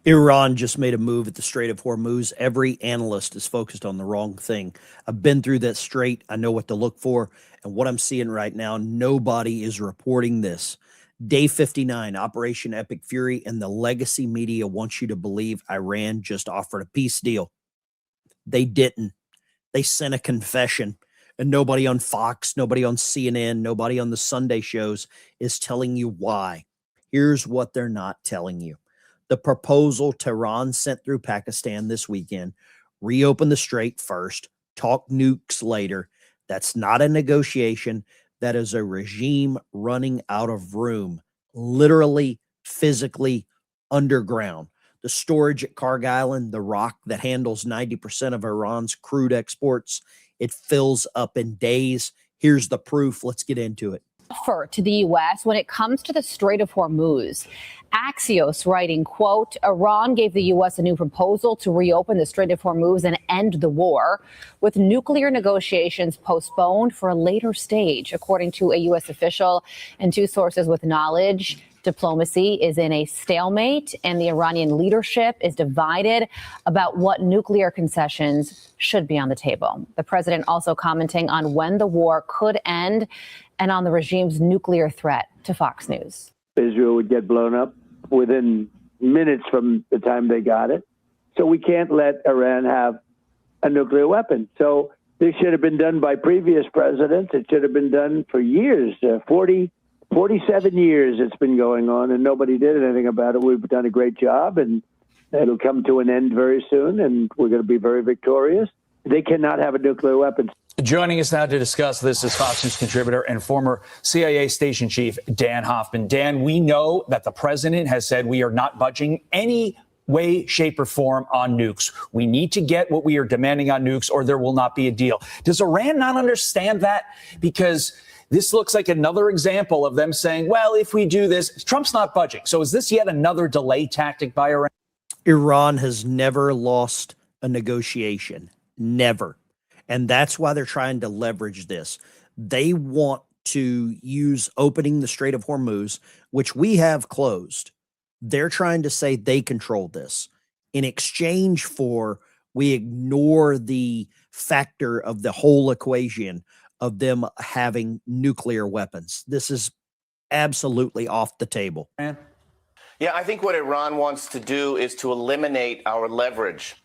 Iran just made a move at the Strait of Hormuz. Every analyst is focused on the wrong thing. I've been through that strait. I know what to look for. And what I'm seeing right now, nobody is reporting this. Day 59, Operation Epic Fury, and the legacy media wants you to believe Iran just offered a peace deal. They didn't. They sent a confession. And nobody on Fox, nobody on CNN, nobody on the Sunday shows is telling you why. Here's what they're not telling you. The proposal Tehran sent through Pakistan this weekend: reopen the strait first, talk nukes later. That's not a negotiation. That is a regime running out of room, literally, physically, underground. The storage at Karg Island, the rock that handles 90% of Iran's crude exports, it fills up in days. Here's the proof. Let's get into it. To the U.S. when it comes to the Strait of Hormuz. Axios writing, quote, Iran gave the U.S. a new proposal to reopen the Strait of Hormuz and end the war, with nuclear negotiations postponed for a later stage, according to a U.S. official and two sources with knowledge. Diplomacy is in a stalemate, and the Iranian leadership is divided about what nuclear concessions should be on the table. The president also commenting on when the war could end and on the regime's nuclear threat to Fox News. Israel would get blown up within minutes from the time they got it. So we can't let Iran have a nuclear weapon. So this should have been done by previous presidents. It should have been done for years, 47 years it's been going on, and nobody did anything about it. We've done a great job, and it'll come to an end very soon, and we're going to be very victorious. They cannot have a nuclear weapon. Joining us now to discuss this is Fox News contributor and former CIA station chief Dan Hoffman. Dan, we know that the president has said we are not budging any way, shape, or form on nukes. We need to get what we are demanding on nukes, or there will not be a deal. Does Iran not understand that? Because this looks like another example of them saying, well, if we do this, Trump's not budging. So is this yet another delay tactic by Iran? Iran has never lost a negotiation. Never. And that's why they're trying to leverage this. They want to use opening the Strait of Hormuz, which we have closed. They're trying to say they control this in exchange for we ignore the factor of the whole equation of them having nuclear weapons. This is absolutely off the table. Yeah, I think what Iran wants to do is to eliminate our leverage.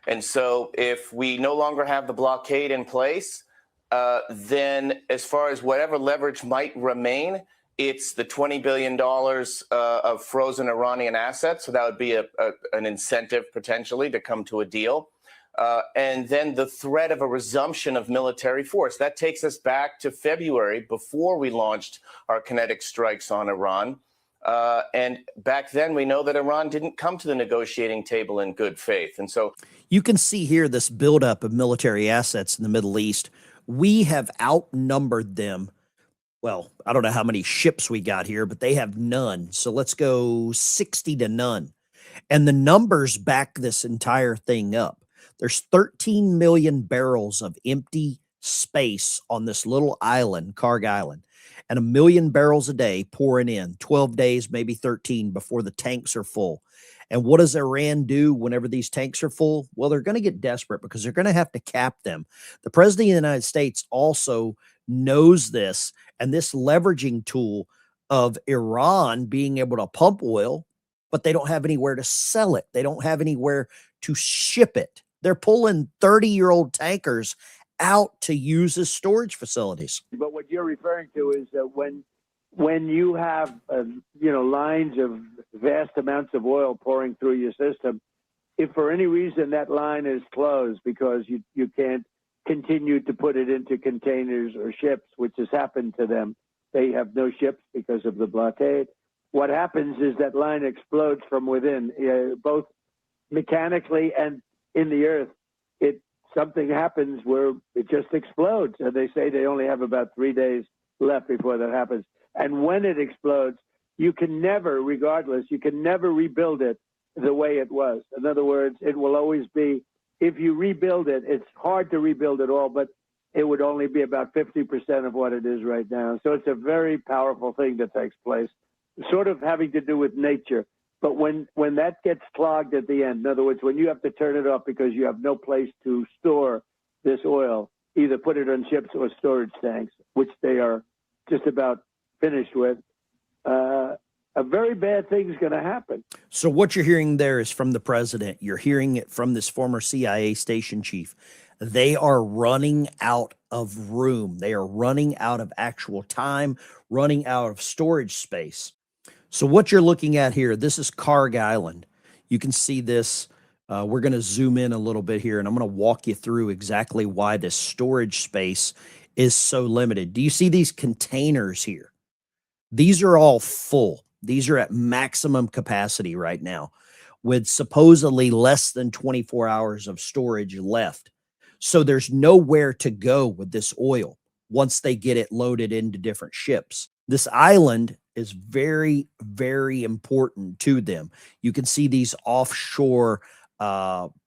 And so if we no longer have the blockade in place, then as far as whatever leverage might remain, it's the $20 billion of frozen Iranian assets. So that would be an incentive potentially to come to a deal. And then the threat of a resumption of military force. That takes us back to February, before we launched our kinetic strikes on Iran. And back then, we know that Iran didn't come to the negotiating table in good faith. And so you can see here this buildup of military assets in the Middle East. We have outnumbered them. Well, I don't know how many ships we got here, but they have none. So let's go 60 to none. And the numbers back this entire thing up. There's 13 million barrels of empty space on this little island, Karg Island, and 1 million barrels a day pouring in, 12 days, maybe 13 before the tanks are full. And what does Iran do whenever these tanks are full? Well, they're going to get desperate because they're going to have to cap them. The president of the United States also knows this, and this leveraging tool of Iran being able to pump oil, but they don't have anywhere to sell it. They don't have anywhere to ship it. They're pulling 30-year-old tankers out to use as storage facilities. But what you're referring to is that when you have lines of vast amounts of oil pouring through your system, if for any reason that line is closed because you can't continue to put it into containers or ships, which has happened to them, they have no ships because of the blockade. What happens is that line explodes from within, both mechanically and in the earth. Something happens where it just explodes. And they say they only have about 3 days left before that happens. And when it explodes, you can never rebuild it the way it was. In other words, it will always be, if you rebuild it, it's hard to rebuild it all, but it would only be about 50% of what it is right now. So it's a very powerful thing that takes place, sort of having to do with nature. But when that gets clogged at the end, in other words, when you have to turn it off because you have no place to store this oil, either put it on ships or storage tanks, which they are just about finished with, a very bad thing's going to happen. So what you're hearing there is from the president. You're hearing it from this former CIA station chief. They are running out of room. They are running out of actual time, running out of storage space. So what you're looking at here, this is Carg Island. You can see this. We're going to zoom in a little bit here, and I'm going to walk you through exactly why this storage space is so limited. Do you see these containers here? These are all full. These are at maximum capacity right now with supposedly less than 24 hours of storage left. So there's nowhere to go with this oil once they get it loaded into different ships. This island is very, very important to them. You can see these offshore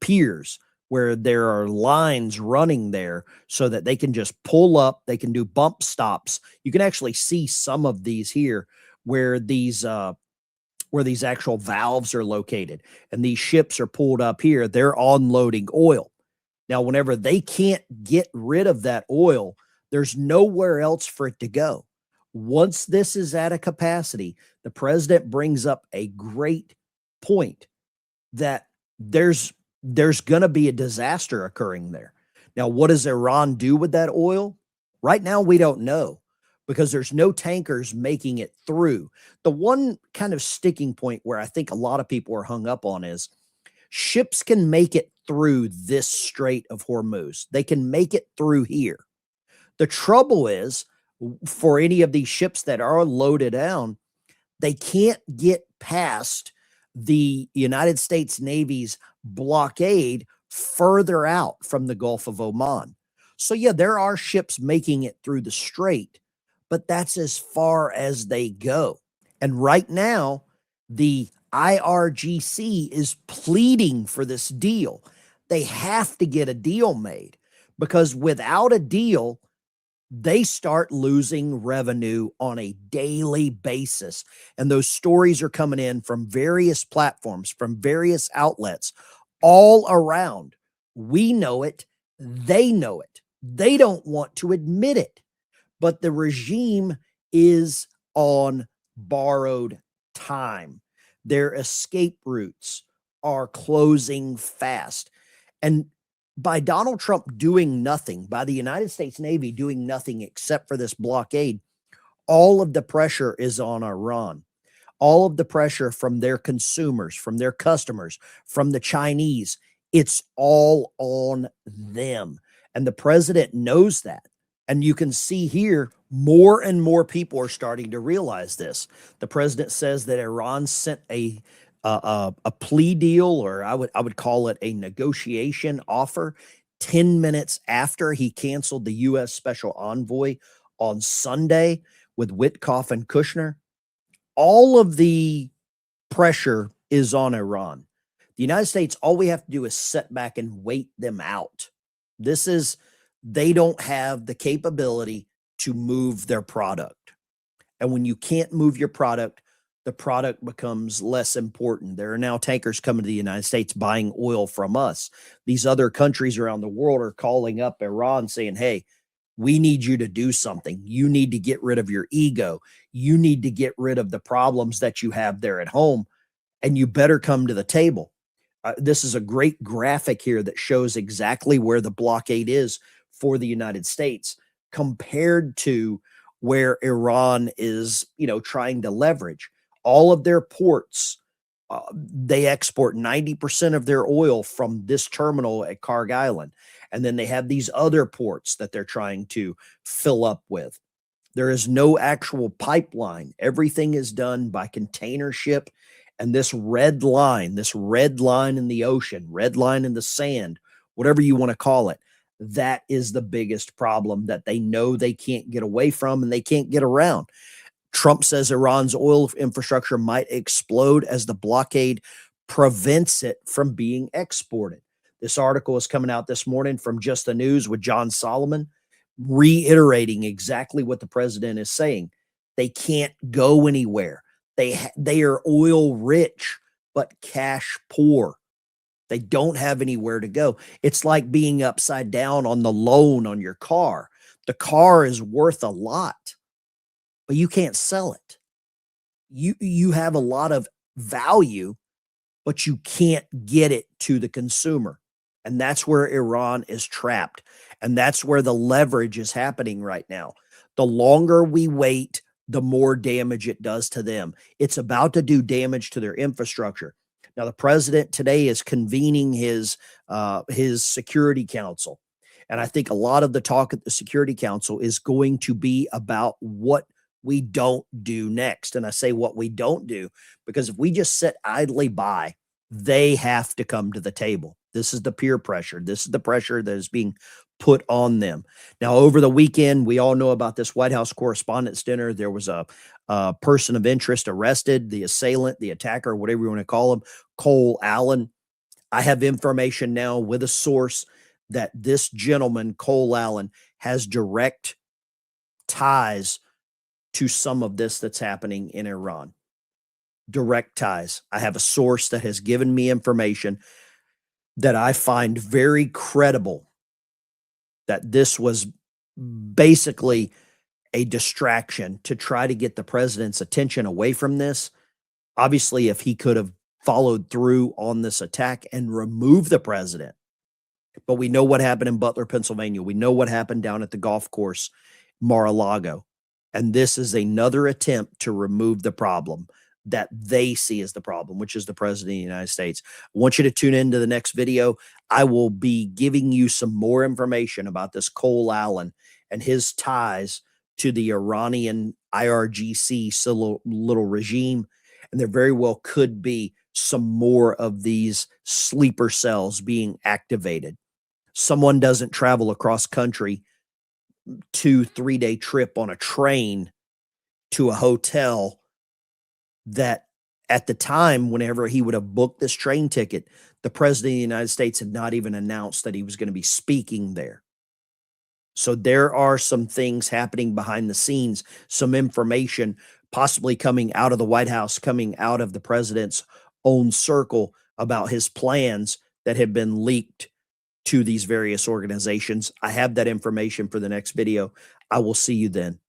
piers where there are lines running there so that they can just pull up. They can do bump stops. You can actually see some of these here where these actual valves are located, and these ships are pulled up here. They're unloading oil. Now, whenever they can't get rid of that oil, there's nowhere else for it to go. Once this is at a capacity, the president brings up a great point that there's going to be a disaster occurring there. Now, what does Iran do with that oil? Right now, we don't know, because there's no tankers making it through. The one kind of sticking point where I think a lot of people are hung up on is ships can make it through this Strait of Hormuz. They can make it through here. The trouble is, for any of these ships that are loaded down, they can't get past the United States Navy's blockade further out from the Gulf of Oman. So yeah, there are ships making it through the strait, but that's as far as they go. And right now, the IRGC is pleading for this deal. They have to get a deal made, because without a deal, they start losing revenue on a daily basis. And those stories are coming in from various platforms, from various outlets all around. We know it. They know it. They don't want to admit it. But the regime is on borrowed time. Their escape routes are closing fast. And by Donald Trump doing nothing, by the United States Navy doing nothing except for this blockade, all of the pressure is on Iran. All of the pressure from their consumers, from their customers, from the Chinese, it's all on them. And the president knows that. And you can see here, more and more people are starting to realize this. The president says that Iran sent a plea deal, or I would call it a negotiation offer, 10 minutes after he canceled the U.S. special envoy on Sunday with Witkoff and Kushner. All of the pressure is on Iran. The United States, all we have to do is sit back and wait them out. They don't have the capability to move their product. And when you can't move your product, the product becomes less important. There are now tankers coming to the United States buying oil from us. These other countries around the world are calling up Iran saying, hey, we need you to do something. You need to get rid of your ego. You need to get rid of the problems that you have there at home, and you better come to the table. This is a great graphic here that shows exactly where the blockade is for the United States compared to where Iran is, trying to leverage. All of their ports, they export 90% of their oil from this terminal at Carg Island. And then they have these other ports that they're trying to fill up with. There is no actual pipeline. Everything is done by container ship. And this red line in the ocean, red line in the sand, whatever you want to call it, that is the biggest problem that they know they can't get away from and they can't get around. Trump says Iran's oil infrastructure might explode as the blockade prevents it from being exported. This article is coming out this morning from Just the News with John Solomon, reiterating exactly what the president is saying. They can't go anywhere. They are oil rich. but cash poor. They don't have anywhere to go. It's like being upside down on the loan on your car. The car is worth a lot, but you can't sell it. You have a lot of value, but you can't get it to the consumer. And that's where Iran is trapped. And that's where the leverage is happening right now. The longer we wait, the more damage it does to them. It's about to do damage to their infrastructure. Now, the president today is convening his Security Council. And I think a lot of the talk at the Security Council is going to be about what we don't do next. And I say what we don't do because if we just sit idly by, they have to come to the table. This is the peer pressure. This is the pressure that is being put on them. Now, over the weekend, we all know about this White House Correspondents' Dinner. There was a person of interest arrested, the assailant, the attacker, whatever you want to call him, Cole Allen. I have information now with a source that this gentleman, Cole Allen, has direct ties to some of this that's happening in Iran. Direct ties. I have a source that has given me information that I find very credible that this was basically a distraction to try to get the president's attention away from this. Obviously, if he could have followed through on this attack and removed the president. But we know what happened in Butler, Pennsylvania. We know what happened down at the golf course, Mar-a-Lago. And this is another attempt to remove the problem that they see as the problem, which is the president of the United States. I want you to tune into the next video. I will be giving you some more information about this Cole Allen and his ties to the Iranian IRGC little regime. And there very well could be some more of these sleeper cells being activated. Someone doesn't travel across country 2-3 day trip on a train to a hotel that at the time, whenever he would have booked this train ticket, the president of the United States had not even announced that he was going to be speaking there. So there are some things happening behind the scenes, some information possibly coming out of the White House, coming out of the president's own circle about his plans that have been leaked to these various organizations. I have that information for the next video. I will see you then.